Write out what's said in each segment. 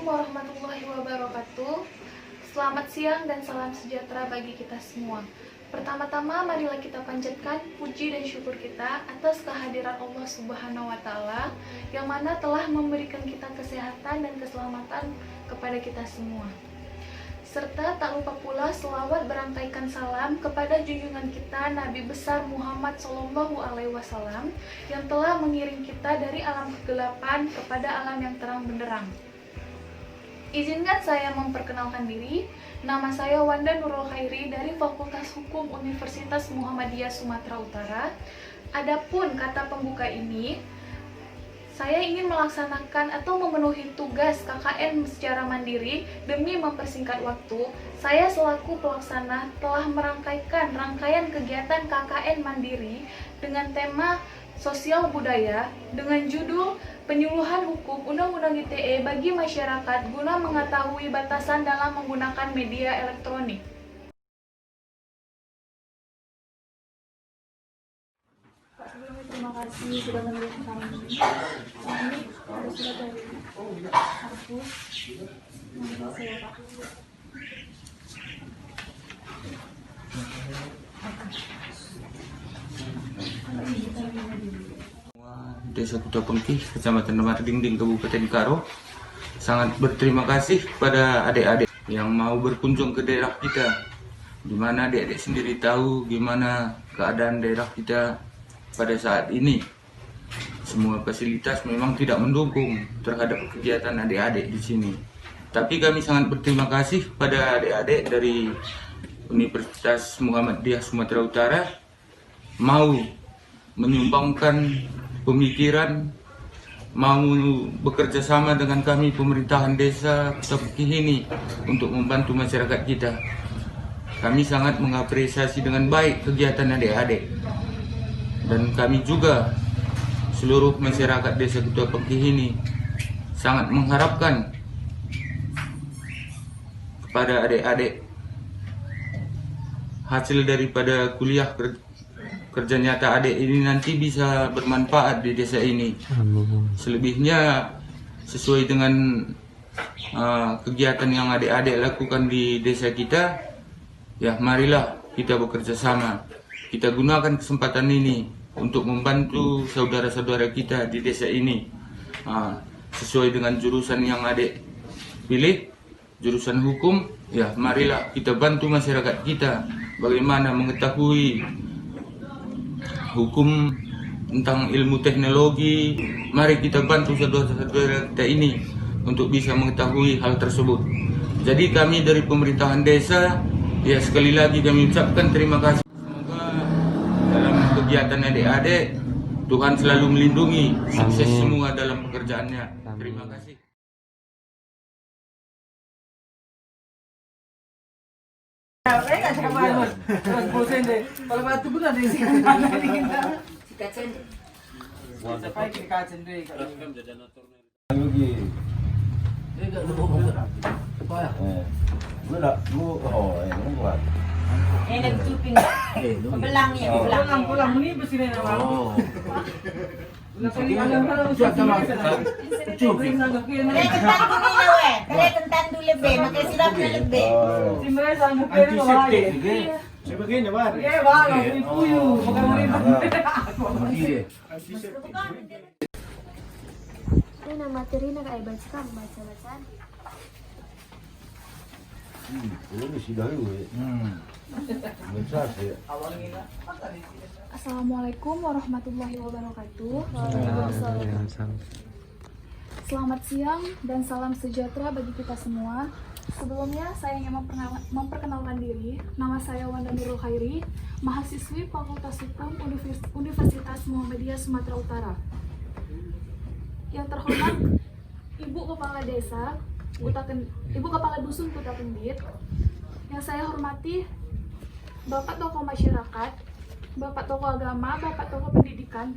warahmatullahi wabarakatuh. Selamat siang dan salam sejahtera bagi kita semua. Pertama-tama marilah kita panjatkan puji dan syukur kita atas kehadiran Allah Subhanahu wa taala yang mana telah memberikan kita kesehatan dan keselamatan kepada kita semua. Serta tak lupa pula selawat berangkaikan salam kepada junjungan kita Nabi besar Muhammad SAW yang telah mengiring kita dari alam kegelapan kepada alam yang terang benderang. Izinkan saya memperkenalkan diri. Nama saya Wanda Nurul Khairi dari Fakultas Hukum Universitas Muhammadiyah Sumatera Utara. Adapun kata pembuka ini, saya ingin melaksanakan atau memenuhi tugas KKN secara mandiri demi mempersingkat waktu. Saya selaku pelaksana telah merangkaikan rangkaian kegiatan KKN mandiri dengan tema sosial budaya dengan judul Penyuluhan Hukum Undang-Undang ITE bagi masyarakat guna mengetahui batasan dalam menggunakan media elektronik. Pak, sebelumnya terima kasih sudah menerima kami. Ini ada surat dari kampus. Nama saya Pak. Desa Kuta Pengkih, Kecamatan Lemar Dingding, Kabupaten Karo. Sangat berterima kasih kepada adik-adik yang mau berkunjung ke daerah kita, di mana adik-adik sendiri tahu gimana keadaan daerah kita pada saat ini. Semua fasilitas memang tidak mendukung terhadap kegiatan adik-adik di sini. Tapi kami sangat berterima kasih pada adik-adik dari Universitas Muhammadiyah Sumatera Utara mau menyumbangkan pemikiran, mau bekerja sama dengan kami pemerintahan desa Kuta Pengkih ini untuk membantu masyarakat kita. Kami sangat mengapresiasi dengan baik kegiatan adik-adik, dan kami juga seluruh masyarakat desa Kuta Pengkih ini sangat mengharapkan kepada adik-adik hasil daripada kuliah kerja nyata adik ini nanti bisa bermanfaat di desa ini. Selebihnya sesuai dengan kegiatan yang adik-adik lakukan di desa kita, ya marilah kita bekerja sama. Kita gunakan kesempatan ini untuk membantu saudara-saudara kita di desa ini. Sesuai dengan jurusan yang adik pilih, jurusan hukum, ya marilah kita bantu masyarakat kita bagaimana mengetahui hukum tentang ilmu teknologi. Mari kita bantu saudara-saudara kita ini untuk bisa mengetahui hal tersebut. Jadi kami dari pemerintahan desa, ya sekali lagi kami ucapkan terima kasih. Semoga dalam kegiatan adik-adik Tuhan selalu melindungi, sukses semua dalam pekerjaannya. Terima kasih. Pulang ini bersini nama. Tentang dulu lebih, makanya siram lebih. Sebagainya bar. Ya bar, puyu, bukan Ini nama materi nak ay baca bacaan. Ini sudah dulu. Assalamualaikum warahmatullahi wabarakatuh. Selamat siang dan salam sejahtera bagi kita semua. Sebelumnya saya ingin memperkenalkan diri. Nama saya Wanda Nurul Khairi, mahasiswi Fakultas Hukum Universitas Muhammadiyah Sumatera Utara. Yang terhormat Ibu Kepala Desa, Ibu Kepala Dusun Kuta Kendit. Yang saya hormati Bapak Tokoh Masyarakat, Bapak Tokoh Agama, Bapak Tokoh Pendidikan,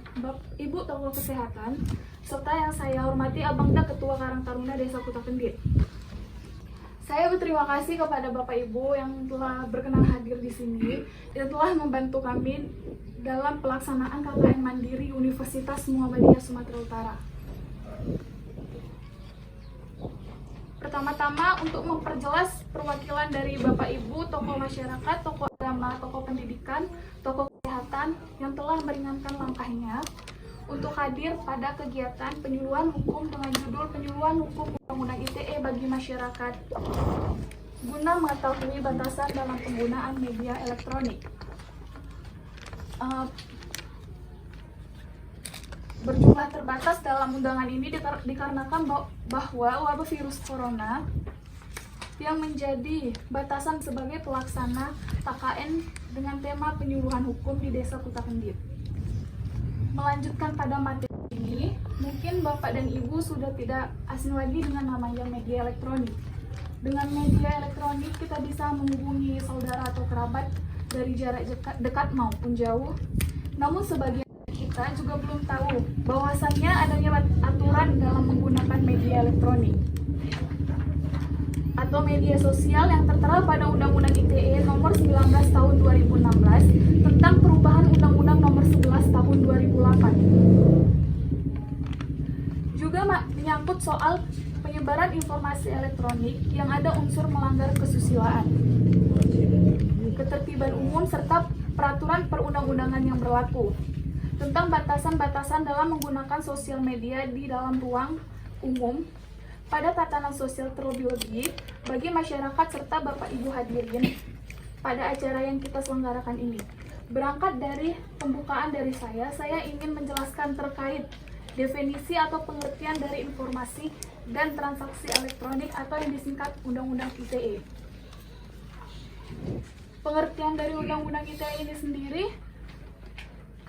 Ibu Tokoh Kesehatan, serta yang saya hormati Abangda Ketua Karang Taruna Desa Kuta Kendit. Saya berterima kasih kepada Bapak Ibu yang telah berkenan hadir di sini dan telah membantu kami dalam pelaksanaan KKN Mandiri Universitas Muhammadiyah Sumatera Utara. Pertama-tama untuk memperjelas perwakilan dari Bapak Ibu, tokoh masyarakat, tokoh agama, tokoh pendidikan, tokoh kesehatan yang telah meringankan langkahnya untuk hadir pada kegiatan penyuluhan hukum dengan judul Penyuluhan Hukum Undang-Undang ITE bagi masyarakat guna mengetahui batasan dalam penggunaan media elektronik. Berjumlah terbatas dalam undangan ini dikarenakan bahwa wabah virus corona yang menjadi batasan sebagai pelaksana KKN dengan tema penyuluhan hukum di Desa Kutakendit. Melanjutkan pada materi ini, mungkin Bapak dan Ibu sudah tidak asing lagi dengan namanya media elektronik. Dengan media elektronik kita bisa menghubungi saudara atau kerabat dari jarak dekat maupun jauh. Namun sebagian kita juga belum tahu bahwasannya adanya aturan dalam menggunakan media elektronik atau media sosial yang tertera pada Undang-Undang ITE nomor 19 tahun 2016 tentang perubahan Undang-Undang nomor 11 tahun 2008. Juga menyangkut soal penyebaran informasi elektronik yang ada unsur melanggar kesusilaan, ketertiban umum serta peraturan perundang-undangan yang berlaku tentang batasan-batasan dalam menggunakan sosial media di dalam ruang umum pada tatanan sosial terlebih-lebih bagi masyarakat serta Bapak Ibu hadirin pada acara yang kita selenggarakan ini. Berangkat dari pembukaan dari saya ingin menjelaskan terkait definisi atau pengertian dari informasi dan transaksi elektronik atau yang disingkat Undang-Undang ITE. Pengertian dari Undang-Undang ITE ini sendiri,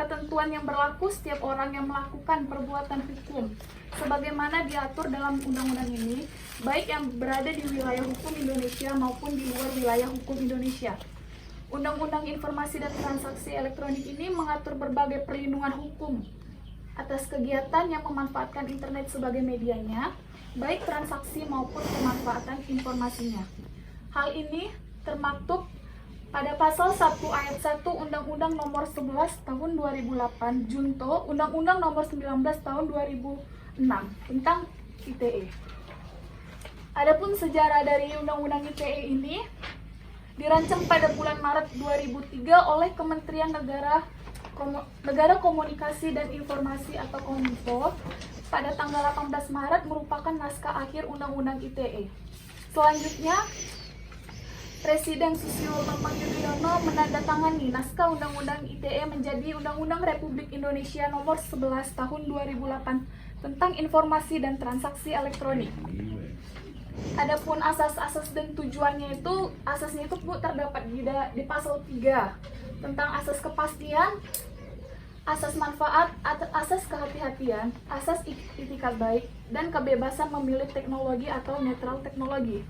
ketentuan yang berlaku setiap orang yang melakukan perbuatan hukum sebagaimana diatur dalam undang-undang ini, baik yang berada di wilayah hukum Indonesia maupun di luar wilayah hukum Indonesia. Undang-Undang Informasi dan Transaksi Elektronik ini mengatur berbagai perlindungan hukum atas kegiatan yang memanfaatkan internet sebagai medianya, baik transaksi maupun pemanfaatan informasinya. Hal ini termaktub pada pasal 1 ayat 1 Undang-Undang nomor 11 tahun 2008 Junto Undang-Undang nomor 19 tahun 2006 tentang ITE. Adapun sejarah dari Undang-Undang ITE ini dirancang pada bulan Maret 2003 oleh Kementerian Negara Komunikasi dan Informasi atau Kominfo. Pada tanggal 18 Maret merupakan naskah akhir Undang-Undang ITE. Selanjutnya, Presiden Susilo Bambang Yudhoyono menandatangani naskah Undang-Undang ITE menjadi Undang-Undang Republik Indonesia Nomor 11 Tahun 2008 tentang Informasi dan Transaksi Elektronik. Adapun asas-asas dan tujuannya itu, asasnya itu terdapat di pasal 3 tentang asas kepastian, asas manfaat, asas kehati-hatian, asas itikat baik, dan kebebasan memilih teknologi atau netral teknologi.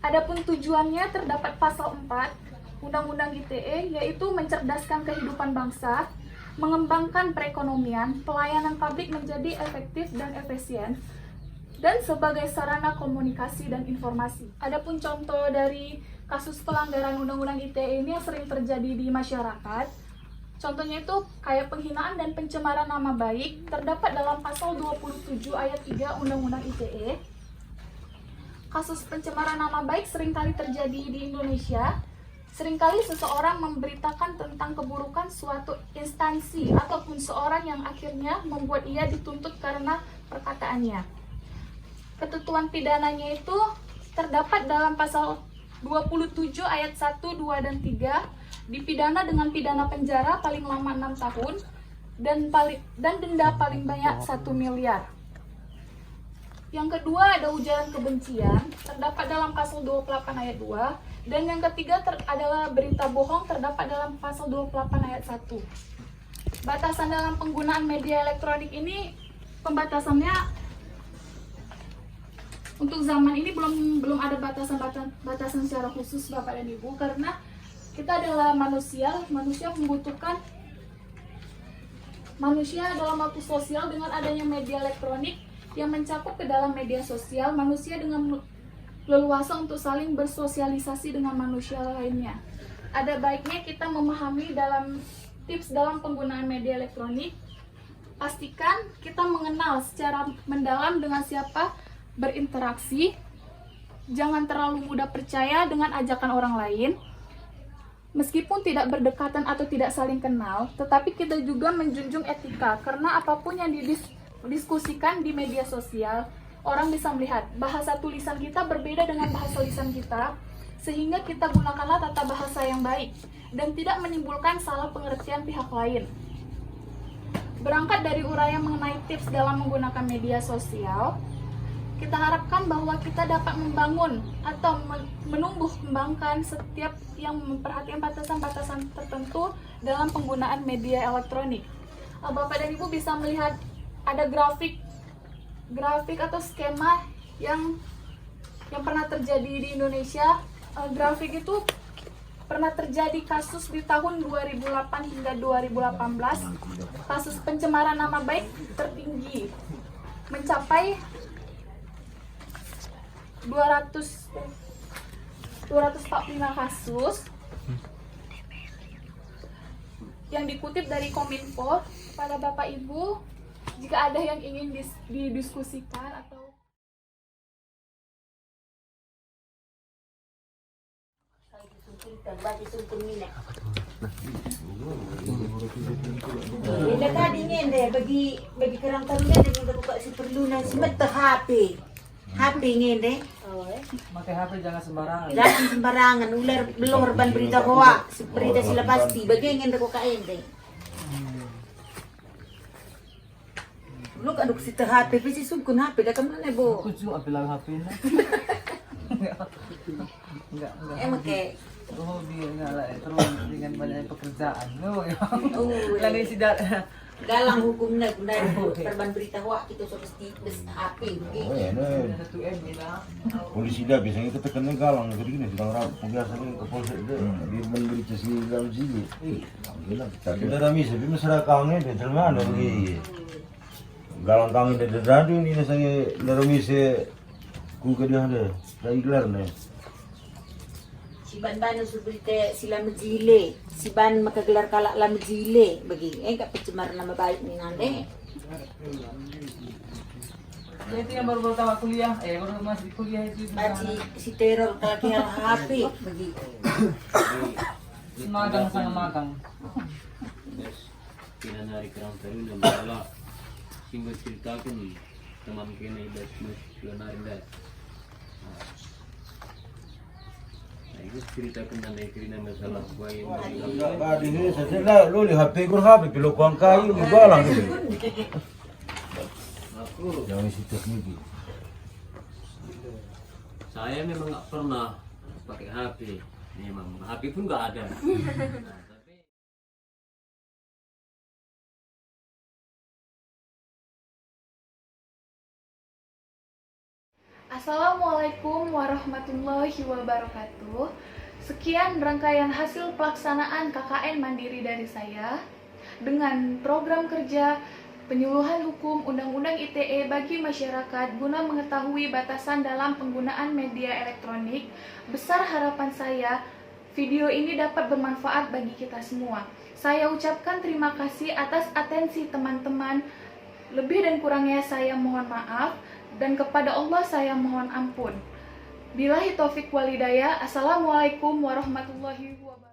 Adapun tujuannya terdapat pasal 4 Undang-Undang ITE, yaitu mencerdaskan kehidupan bangsa, mengembangkan perekonomian, pelayanan publik menjadi efektif dan efisien, dan sebagai sarana komunikasi dan informasi. Adapun contoh dari kasus pelanggaran Undang-Undang ITE ini yang sering terjadi di masyarakat, contohnya itu kayak penghinaan dan pencemaran nama baik, terdapat dalam pasal 27 ayat 3 Undang-Undang ITE. Kasus pencemaran nama baik seringkali terjadi di Indonesia. Seringkali seseorang memberitakan tentang keburukan suatu instansi ataupun seorang yang akhirnya membuat ia dituntut karena perkataannya. Ketentuan pidananya itu terdapat dalam pasal 27 ayat 1, 2, dan 3, dipidana dengan pidana penjara paling lama 6 tahun dan denda paling banyak 1 miliar. Yang kedua ada ujaran kebencian, terdapat dalam pasal 28 ayat 2, dan yang ketiga adalah berita bohong, terdapat dalam pasal 28 ayat 1. Batasan dalam penggunaan media elektronik ini, pembatasannya untuk zaman ini belum ada batasan secara khusus Bapak dan Ibu, karena kita adalah manusia membutuhkan manusia dalam waktu sosial. Dengan adanya media elektronik yang mencakup ke dalam media sosial, manusia dengan leluasa untuk saling bersosialisasi dengan manusia lainnya. Ada baiknya kita memahami dalam tips dalam penggunaan media elektronik. Pastikan kita mengenal secara mendalam dengan siapa berinteraksi, jangan terlalu mudah percaya dengan ajakan orang lain. Meskipun tidak berdekatan atau tidak saling kenal, tetapi kita juga menjunjung etika, karena apapun yang didiskusikan di media sosial, orang bisa melihat bahasa tulisan kita berbeda dengan bahasa lisan kita, sehingga kita gunakanlah tata bahasa yang baik dan tidak menimbulkan salah pengertian pihak lain. Berangkat dari uraian mengenai tips dalam menggunakan media sosial, kita harapkan bahwa kita dapat membangun atau menumbuh kembangkan setiap yang memperhatikan batasan-batasan tertentu dalam penggunaan media elektronik. Bapak dan Ibu bisa melihat ada grafik atau skema yang pernah terjadi di Indonesia. Grafik itu pernah terjadi kasus di tahun 2008 hingga 2018. Kasus pencemaran nama baik tertinggi mencapai 245 kasus yang dikutip dari Kominfo. Pada Bapak Ibu, jika ada yang ingin didiskusikan atau Bila tadi ngende bagi kerang taruna dengan buka si perlu na si mata HP. HP ngende. Pakai HP jangan sembarangan. Jangan sembarangan ular belum berban berita hoax, berita sila pasti. Bagi ngende ko kaende. Lu kan si HP, pasti sungkun HP dah kamu na bo. Aku juga bilang HP na. Enggak. Makai. Oh dia enggak lah, terus dengan banyak pekerjaan. No, Oh, lagi tidak. galang hukum na terban berita hoax kita so pasti HP. Oh ya, nah. 1M ina. Polisi dah biasanya kita kena galang jadi gini sedang rap biasanya ke polsek dia dia memberi cesi dalam sini. Gila kita ada misa tapi masyarakat kami dia terima ada begini. Galang kami dia dadu ni saya dalam misa ku ke dia ada dari gelar ni. Si ban-ban berita sila majile, si ban makagelar kalak la majile bagi enggak pencemar nama baik ni ngande. Itu yang baru tamat kuliah, baru masih di kuliah itu. Si teror kalakihan HP bagi. Magang sama magang. Pinanari kerang taruna bala singgo ceritakan teman kena idas pinanari das. Itu ceritakan tentang kirina masalah buaya yang Badi ni saya lah lu lihat HP kur HP pilo kuang kayu lu galang ni. Jangan isi teknik. saya memang nggak pernah pakai HP, memang HP pun nggak ada. Assalamualaikum warahmatullahi wabarakatuh. Sekian rangkaian hasil pelaksanaan KKN Mandiri dari saya dengan program kerja penyuluhan hukum Undang-Undang ITE bagi masyarakat guna mengetahui batasan dalam penggunaan media elektronik. Besar harapan saya video ini dapat bermanfaat bagi kita semua. Saya ucapkan terima kasih atas atensi teman-teman. Lebih dan kurangnya saya mohon maaf. Dan kepada Allah saya mohon ampun. Billahi taufik walhidayah. Assalamualaikum warahmatullahi wabarakatuh.